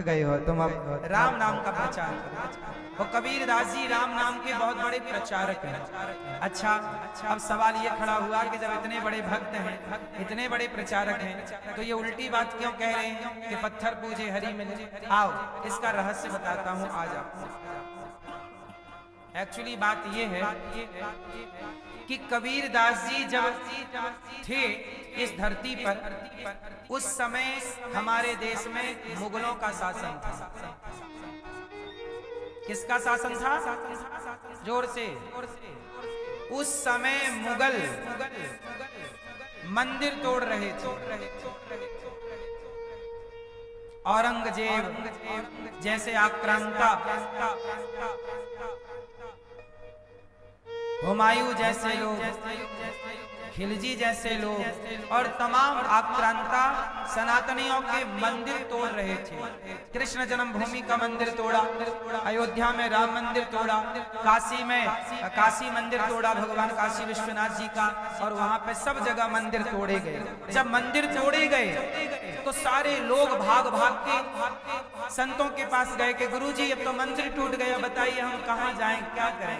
गए हो तुम, अब राम नाम का प्रचार करो। वो कबीर दास जी राम नाम के बहुत बड़े प्रचारक हैं। अच्छा, अब सवाल ये खड़ा हुआ कि जब इतने बड़े भक्त हैं, इतने बड़े प्रचारक हैं, तो ये उल्टी बात क्यों कह रहे हैं कि पत्थर पूजे हरि मिले? आओ इसका रहस्य बताता हूँ आज आपको। एक्चुअली बात ये है कि कबीर दास जी जब थे इस धरती पर, उस समय हमारे देश में मुगलों का शासन था। किसका शासन था? जोर से। उस समय मुगल मंदिर तोड़ रहे थे। औरंगजेब जैसे आक्रांता, हुमायूं जैसे लोग, खिलजी जैसे लोग और तमाम आक्रांता सनातनियों के मंदिर तोड़ रहे थे। कृष्ण जन्मभूमि का मंदिर तोड़ा, अयोध्या में राम मंदिर तोड़ा, काशी में काशी मंदिर तोड़ा भगवान काशी विश्वनाथ जी का, और वहां पे सब जगह मंदिर तोड़े गए। जब मंदिर तोड़े गए तो सारे लोग भाग भाग के संतों के पास गए कि गुरुजी अब तो मंदिर टूट गया, बताइए हम कहाँ जाएं, क्या करें?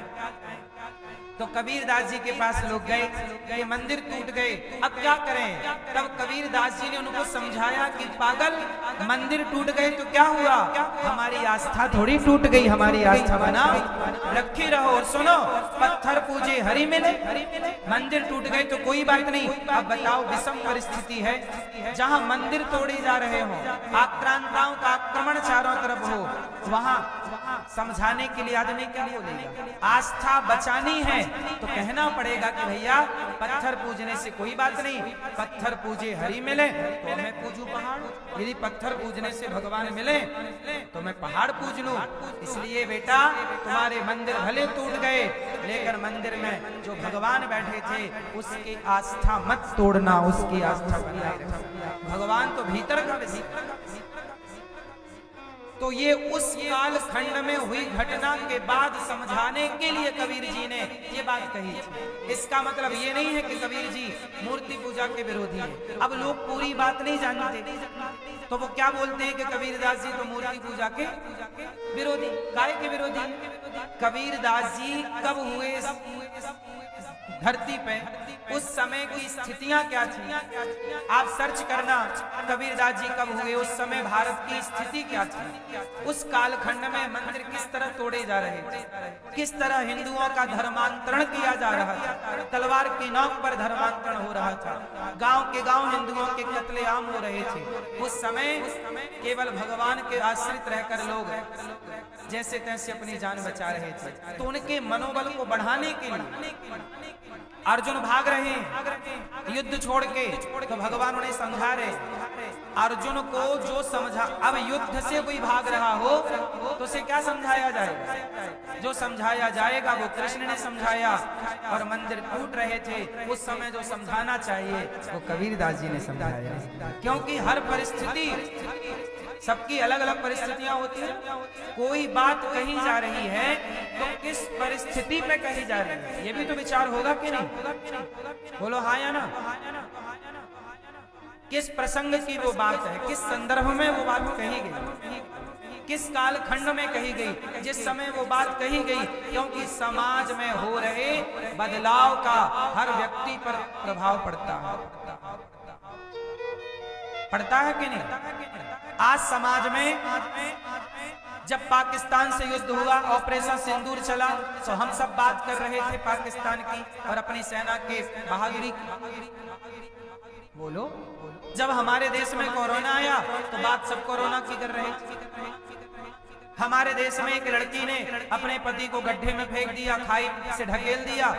तो कबीर दास जी के पास लोग गए कि मंदिर टूट गए, अब क्या करें? तब कबीर दास जी ने उनको समझाया कि पागल, मंदिर टूट गए तो क्या हुआ? हमारी आस्था थोड़ी टूट गई, हमारी आस्था बना रखी रहो। और सुनो, पत्थर पूजे हरि मिले। मंदिर टूट गए तो कोई बात नहीं, अब बताओ विषम परिस्थिति है, जहां मंदिर तोड़े जा रहे हो, आक्रांताओं का आक्रमण चारों तरफ हो, वहां समझाने के लिए आदमी क्या बोलेगा? आस्था बचानी है तो कहना पड़ेगा कि भैया पत्थर पूजने से कोई बात नहीं, पत्थर पूजे हरि मिले तो मैं पूजू पहाड़, यदि पत्थर पूजने से भगवान मिले तो मैं पहाड़ पूज लूं। इसलिए बेटा तुम्हारे मंदिर भले टूट गए, लेकिन मंदिर में जो भगवान बैठे थे उसकी आस्था मत तोड़ना, उसकी आस्था बनाए रखो। भगवान तो भीतर का विषय। तो ये उस काल खंड में हुई घटना के बाद समझाने के लिए कबीर जी ने ये बात कही। इसका मतलब ये नहीं है कि कबीर जी मूर्ति पूजा के विरोधी हैं। अब लोग पूरी बात नहीं जानते तो वो क्या बोलते हैं कि कबीर दास जी तो मूर्ति पूजा के विरोधी। काय के विरोधी? कबीर दास जी कब हुए धरती पे, उस समय की स्थितियां क्या थी? आप सर्च करना कबीर दास जी कब हुए, उस समय भारत की स्थिति क्या थी, उस कालखंड में मंदिर किस तरह तोड़े जा रहे थे, किस तरह हिंदुओं का धर्मांतरण किया जा रहा था, तलवार की नोक पर धर्मांतरण हो रहा था, गांव के गांव हिंदुओं के कत्लेआम हो रहे थे। उस समय केवल भगवान के आश्रित रहकर लोग जैसे तैसे अपनी जान बचा रहे थे। तो उनके मनोबल को बढ़ाने के लिए अर्जुन भाग रहे हैं युद्ध छोड़ के, तो भगवान उन्हें समझा रहे। अर्जुन को जो समझा, अब युद्ध से कोई भाग रहा हो तो उसे क्या समझाया जाएगा? जो समझाया जाएगा वो कृष्ण ने समझाया। और मंदिर टूट रहे थे उस समय जो समझाना चाहिए वो कबीर दास जी ने समझाया। क्योंकि हर परिस्थिति, सबकी अलग अलग परिस्थितियां होती हैं। कोई बात कही जा रही है तो किस परिस्थिति में कही जा रही है ये भी तो विचार होगा कि नहीं? बोलो हाँ या ना? किस प्रसंग की वो बात है, किस संदर्भ में वो बात कही गई, किस काल खंड में कही गई, जिस समय वो बात कही गई। क्योंकि समाज में हो रहे बदलाव का हर व्यक्ति पर प्रभाव पड़ता है कि नहीं? आज समाज में जब पाकिस्तान से युद्ध हुआ, ऑपरेशन सिंदूर चला, तो हम सब बात कर रहे थे पाकिस्तान की और अपनी सेना के बहादुरी की। बोलो, जब हमारे देश में कोरोना आया तो बात सब कोरोना की कर रहे थे। हमारे देश में एक लड़की ने अपने पति को गड्ढे में फेंक दिया, खाई से ढकेल दिया।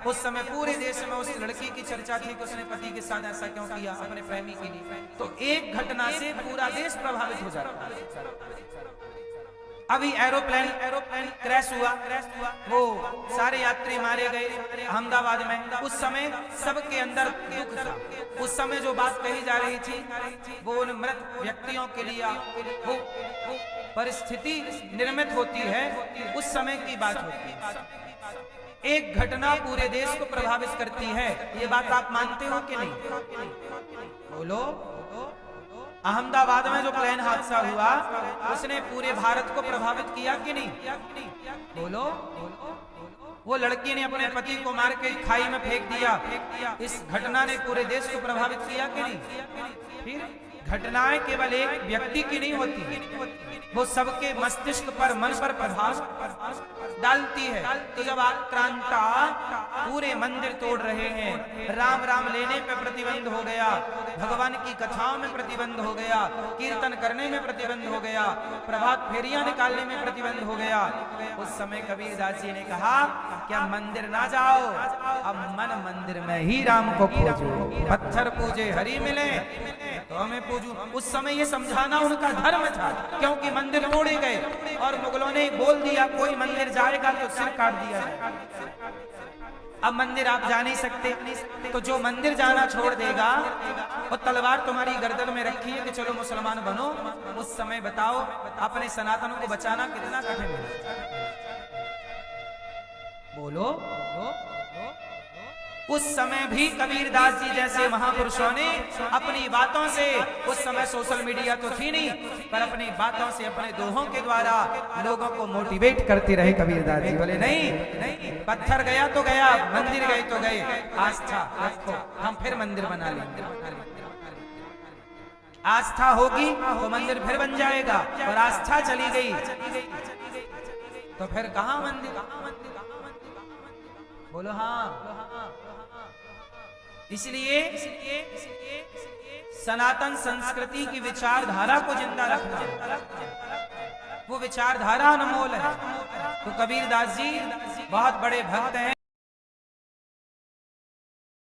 उस समय पूरे देश में उस लड़की की चर्चा थी कि उसने पति के साथ ऐसा क्यों किया, अपने प्रेमी के लिए। तो एक घटना से पूरा देश प्रभावित हो जाता है। अभी एरोप्लेन क्रैश हुआ, वो सारे यात्री मारे गए अहमदाबाद में। उस समय सबके अंदर दुख था। उस समय जो बात कही जा रही थी वो उन मृत व्यक्तियों के लिए वो परिस्थिति निर्मित होती है, उस समय की बात होती है। एक घटना पूरे देश को प्रभावित करती है, ये बात आप मानते हो कि नहीं? बोलो। अहमदाबाद में जो प्लेन हादसा हुआ उसने पूरे भारत को प्रभावित किया कि नहीं? बोलो। वो लड़की ने अपने पति को मार के खाई में फेंक दिया, इस घटना ने पूरे देश को प्रभावित किया कि नहीं? फिर घटनाएं केवल एक व्यक्ति की नहीं होती, वो सबके मस्तिष्क पर, मन पर प्रभाव डालती है। तो जब आक्रांता पूरे मंदिर तोड़ रहे हैं, राम राम लेने पे प्रतिबंध हो गया, भगवान की कथाओं में प्रतिबंध हो गया, कीर्तन करने में प्रतिबंध हो गया, प्रभात फेरियां निकालने में प्रतिबंध हो गया, उस समय कबीरदास जी ने कहा क्या मंदिर ना जाओ, अब मन मंदिर में ही राम को पूजो। पत्थर पूजे हरि मिले तो हमें पूजू। उस समय ये समझाना उनका धर्म था, क्योंकि मंदिर तोड़े गए और मुगलों ने बोल दिया कोई मंदिर जाएगा तो सिर काट दिया जाएगा। अब मंदिर आप जा नहीं सकते, तो जो मंदिर जाना छोड़ देगा और तलवार तुम्हारी गर्दन में रखी है कि चलो मुसलमान बनो, उस समय बताओ अपने सनातन को बचाना कितना कठिन है। बोलो। उस समय भी कबीरदास जी जैसे महापुरुषों ने अपनी बातों से, उस समय सोशल मीडिया तो थी नहीं, पर अपनी बातों से, अपने दोहों के द्वारा लोगों को मोटिवेट करते रहे कबीरदास जी। बोले नहीं, पत्थर गया तो गया, मंदिर गए तो गए, आस्था रखो, हम फिर मंदिर बना लेंगे। आस्था होगी तो मंदिर फिर बन जाएगा, और आस्था चली गई तो फिर कहां मंदिर? बोलो हाँ। इसलिए सनातन संस्कृति की विचारधारा को जिंदा रखना, वो विचारधारा अनमोल है। तो कबीरदास जी बहुत बड़े भक्त हैं।